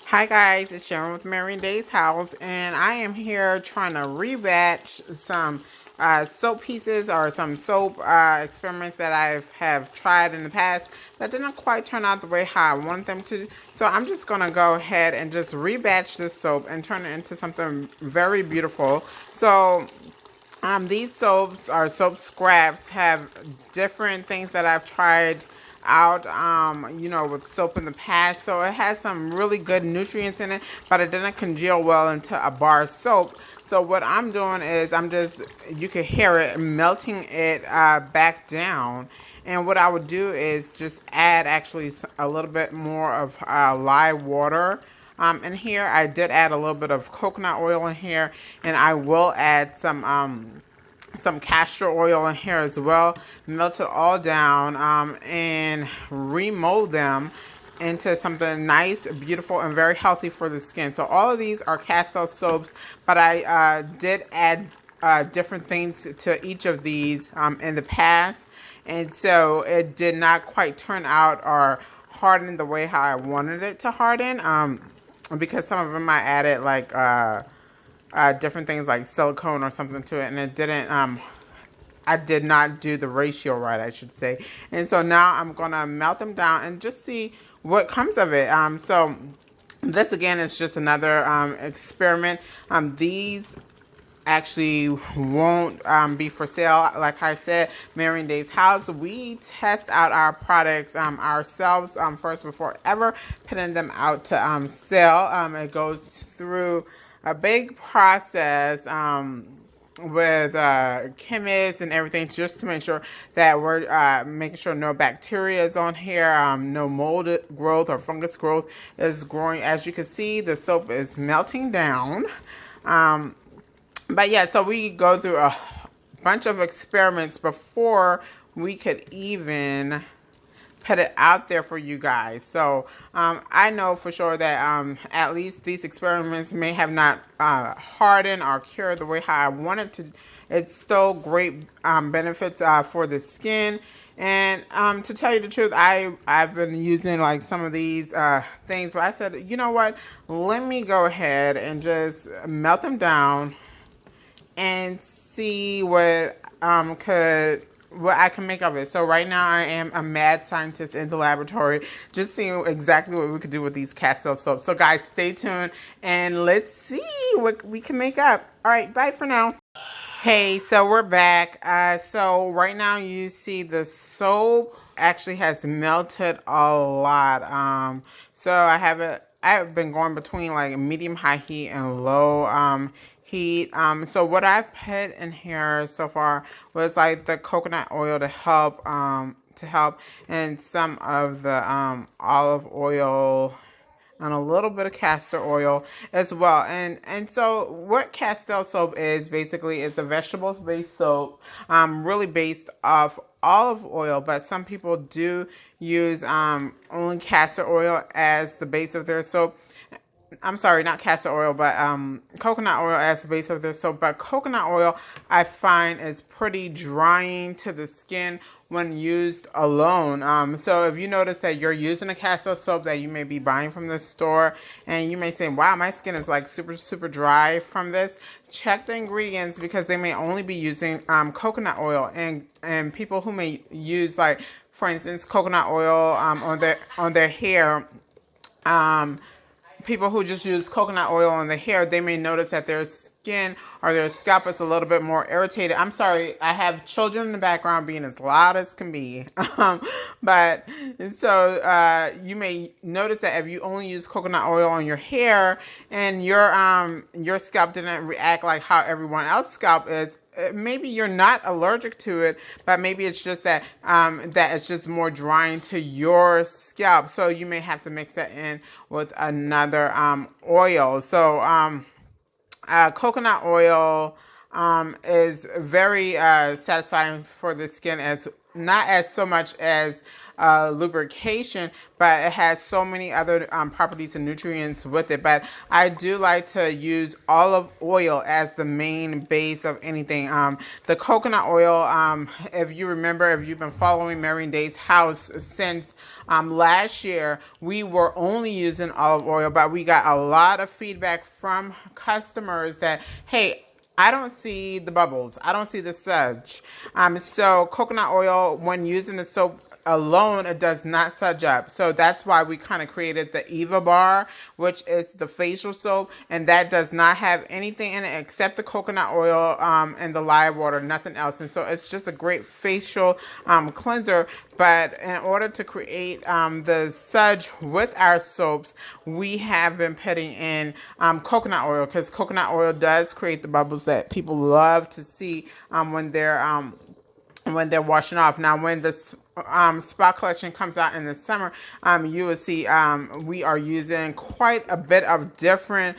Hi guys, it's Sharon with Marion Day's House, and I am here trying to rebatch some soap pieces or some soap experiments that have tried in the past that didn't quite turn out the way how I want them to. So I'm just gonna go ahead and just rebatch this soap and turn it into something very beautiful. So these soaps or soap scraps have different things that I've tried out, with soap in the past. So it has some really good nutrients in it, but it didn't congeal well into a bar soap. So what I'm doing is you can hear it, melting it back down. And what I would do is just add actually a little bit more of live water. In here, I did add a little bit of coconut oil in here, and I will add some castor oil in here as well. Melt it all down and remold them into something nice, beautiful, and very healthy for the skin. So all of these are castor soaps, but I did add different things to each of these in the past, and so it did not quite turn out or harden the way how I wanted it to harden. Because some of them I added like different things like silicone or something to it, and it didn't. I did not do the ratio right, I should say. And so now I'm gonna melt them down and just see what comes of it. So this again is just another experiment. These actually won't be for sale. Like I said, Marion Day's House, we test out our products ourselves first before ever putting them out to sell. It goes through a big process with chemists and everything, just to make sure that we're making sure no bacteria is on here, no mold growth or fungus growth is growing. As you can see, the soap is melting down. But yeah, so we go through a bunch of experiments before we could even put it out there for you guys. So I know for sure that at least these experiments may have not hardened or cured the way how I wanted to. It's still great benefits for the skin. And to tell you the truth, I've been using like some of these things, but I said, you know what? Let me go ahead and just melt them down and see what I can make of it. So right now I am a mad scientist in the laboratory, just seeing exactly what we could do with these castor soaps. So guys, stay tuned and let's see what we can make up. All right, bye for now. Hey, so we're back. So right now you see the soap actually has melted a lot. So I've been going between like medium high heat and low heat. So what I put in here so far was like the coconut oil to help and some of the olive oil and a little bit of castor oil as well. And so what castor soap is basically, it's a vegetables based soap, really based off olive oil, but some people do use only castor oil as the base of their soap. I'm sorry, not castor oil, but coconut oil as the base of their soap. But coconut oil, I find, is pretty drying to the skin when used alone. So if you notice that you're using a castor soap that you may be buying from the store, and you may say, wow, my skin is like super, super dry from this, check the ingredients, because they may only be using coconut oil. And people who may use, like, for instance, coconut oil on their hair, people who just use coconut oil on the hair, they may notice that their skin or their scalp is a little bit more irritated. I'm sorry, I have children in the background being as loud as can be. But so you may notice that if you only use coconut oil on your hair and your scalp didn't react like how everyone else's scalp is, maybe you're not allergic to it, but maybe it's just that it's just more drying to your scalp. So you may have to mix that in with another oil. So coconut oil is very satisfying for the skin as not as so much as lubrication, but it has so many other properties and nutrients with it. But I do like to use olive oil as the main base of anything. The coconut oil, if you remember, if you've been following Marion Day's house since last year, we were only using olive oil, but we got a lot of feedback from customers that, hey, I don't see the bubbles. I don't see the sludge. So coconut oil, when using the soap alone, it does not sludge up. So that's why we kind of created the Eva bar, which is the facial soap, and that does not have anything in it except the coconut oil and the live water, nothing else. And so it's just a great facial cleanser. But in order to create the sludge with our soaps, we have been putting in coconut oil, because coconut oil does create the bubbles that people love to see when they're washing off. Now, when the spa collection comes out in the summer, you will see we are using quite a bit of different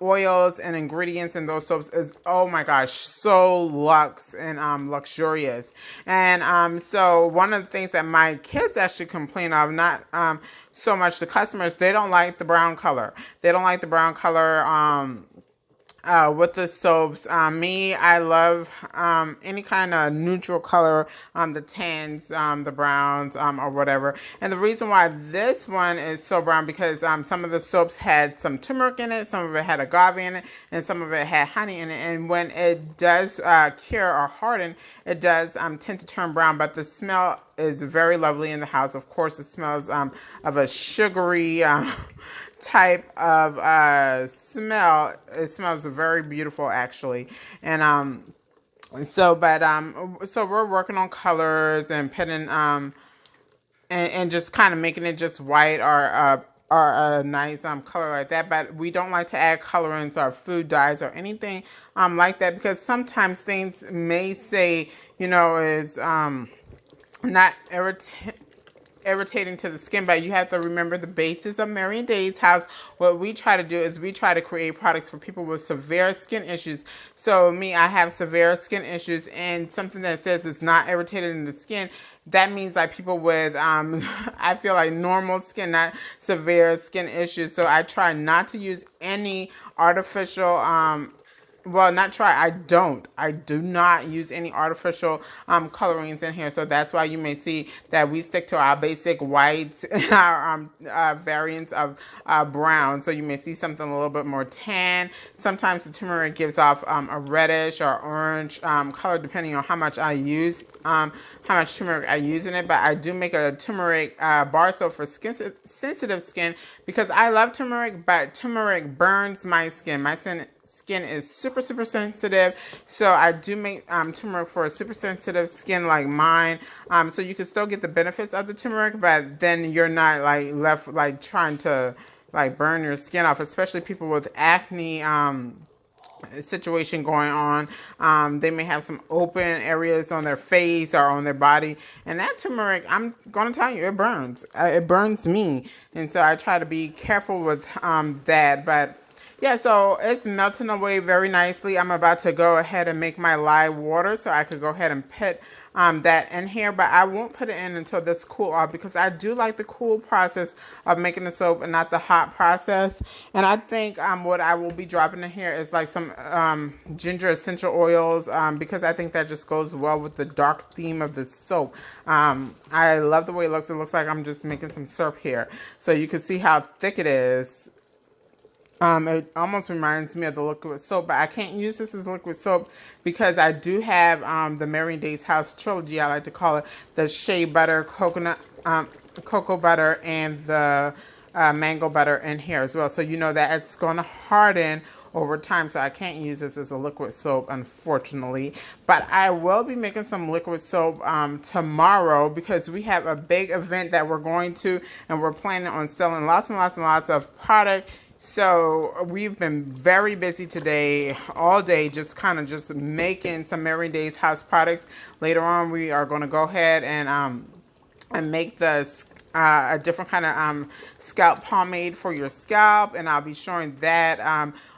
oils and ingredients in those soaps. Is, oh my gosh, so luxe and luxurious. And so one of the things that my kids actually complain of, not so much the customers, they don't like the brown color. They don't like the brown color with the soaps. Me, I love any kind of neutral color, the tans, the browns, or whatever. And the reason why this one is so brown, because some of the soaps had some turmeric in it, some of it had agave in it, and some of it had honey in it. And when it does cure or harden, it does tend to turn brown, but the smell is very lovely in the house. Of course, it smells of a sugary type of smell. It smells very beautiful, actually. And so we're working on colors and putting and just kind of making it just white or a nice color like that. But we don't like to add colorants or food dyes or anything like that, because sometimes things may say, is not irritating to the skin, but you have to remember the basis of Marion Day's house. What we try to do is we try to create products for people with severe skin issues. So me, I have severe skin issues, and something that says it's not irritated in the skin, that means like people with I feel like normal skin, not severe skin issues. So I try not to use any artificial well, not try. I do not use any artificial colorings in here. So that's why you may see that we stick to our basic whites and our variants of brown. So you may see something a little bit more tan. Sometimes the turmeric gives off a reddish or orange color, depending on how much I use, how much turmeric I use in it. But I do make a turmeric bar soap for sensitive skin, because I love turmeric, but turmeric burns my skin. My skin is super sensitive, so I do make turmeric for a super sensitive skin like mine. So you can still get the benefits of the turmeric, but then you're not like left like trying to like burn your skin off, especially people with acne situation going on. They may have some open areas on their face or on their body, and that turmeric, I'm going to tell you, it burns. It burns me, and so I try to be careful with that. But yeah, so it's melting away very nicely. I'm about to go ahead and make my live water, so I could go ahead and put that in here, but I won't put it in until this cool off, because I do like the cool process of making the soap and not the hot process. And I think what I will be dropping in here is like some ginger essential oils, because I think that just goes well with the dark theme of the soap. I love the way it looks. It looks like I'm just making some syrup here, so you can see how thick it is. It almost reminds me of the liquid soap, but I can't use this as liquid soap because I do have the Marion Day's House trilogy, I like to call it, the shea butter, coconut, cocoa butter, and the mango butter in here as well. So you know that it's going to harden over time, so I can't use this as a liquid soap, unfortunately. But I will be making some liquid soap tomorrow, because we have a big event that we're going to, and we're planning on selling lots and lots of product. So we've been very busy today, all day, just kind of just making some Marion Day's House products. Later on, we are going to go ahead and make the a different kind of scalp pomade for your scalp, and I'll be showing that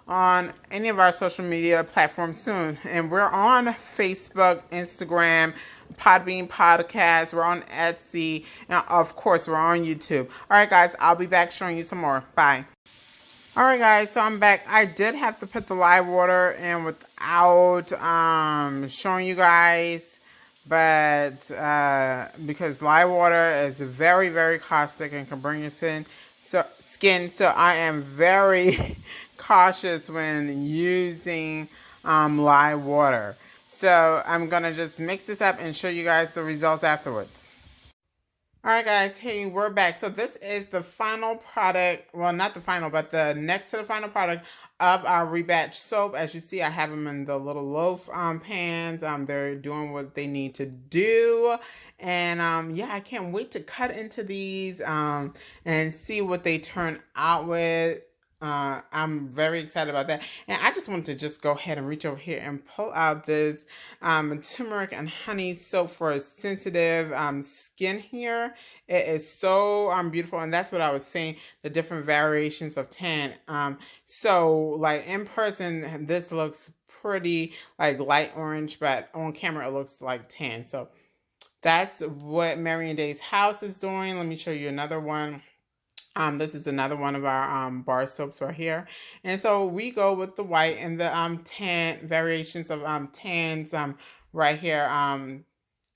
on any of our social media platforms soon. And we're on Facebook, Instagram, Podbean Podcast. We're on Etsy. And of course, we're on YouTube. All right, guys, I'll be back showing you some more. Bye. All right, guys, so I'm back. I did have to put the live water in without showing you guys, but because live water is very, very caustic and can burn your skin, so I am very cautious when using live water. So I'm gonna just mix this up and show you guys the results afterwards. Alright guys, hey, we're back. So this is the final product, well not the final, but the next to the final product of our Rebatch Soap. As you see, I have them in the little loaf pans. They're doing what they need to do. And yeah, I can't wait to cut into these and see what they turn out with. I'm very excited about that. And I just wanted to just go ahead and reach over here and pull out this turmeric and honey soap for a sensitive skin here. It is so beautiful, and that's what I was saying, the different variations of tan. So like in person, this looks pretty like light orange, but on camera it looks like tan. So that's what Marion Day's House is doing. Let me show you another one. This is another one of our bar soaps right here. And so we go with the white and the tan variations of tans right here.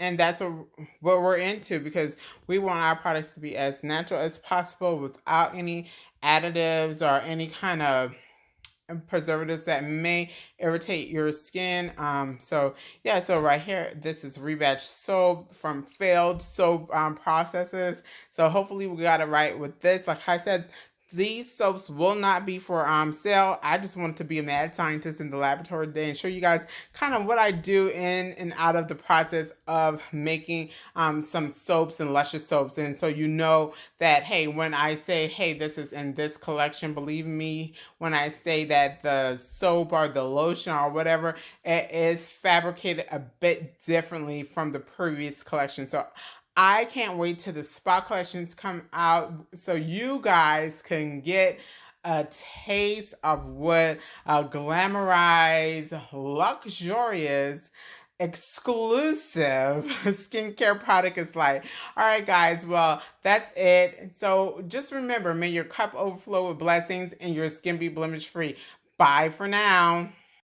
And that's what we're into, because we want our products to be as natural as possible without any additives or any kind of preservatives that may irritate your skin. So yeah, so right here, this is Rebatch Soap from failed soap processes. So hopefully we got it right with this. Like I said, these soaps will not be for sale. I just wanted to be a mad scientist in the laboratory today and show you guys kind of what I do in and out of the process of making some soaps and luscious soaps. And so you know that, hey, when I say, hey, this is in this collection, believe me when I say that the soap or the lotion or whatever, it is fabricated a bit differently from the previous collection. So I can't wait till the spa collections come out so you guys can get a taste of what a glamorized, luxurious, exclusive skincare product is like. All right, guys, well, that's it. So just remember, may your cup overflow with blessings and your skin be blemish free. Bye for now.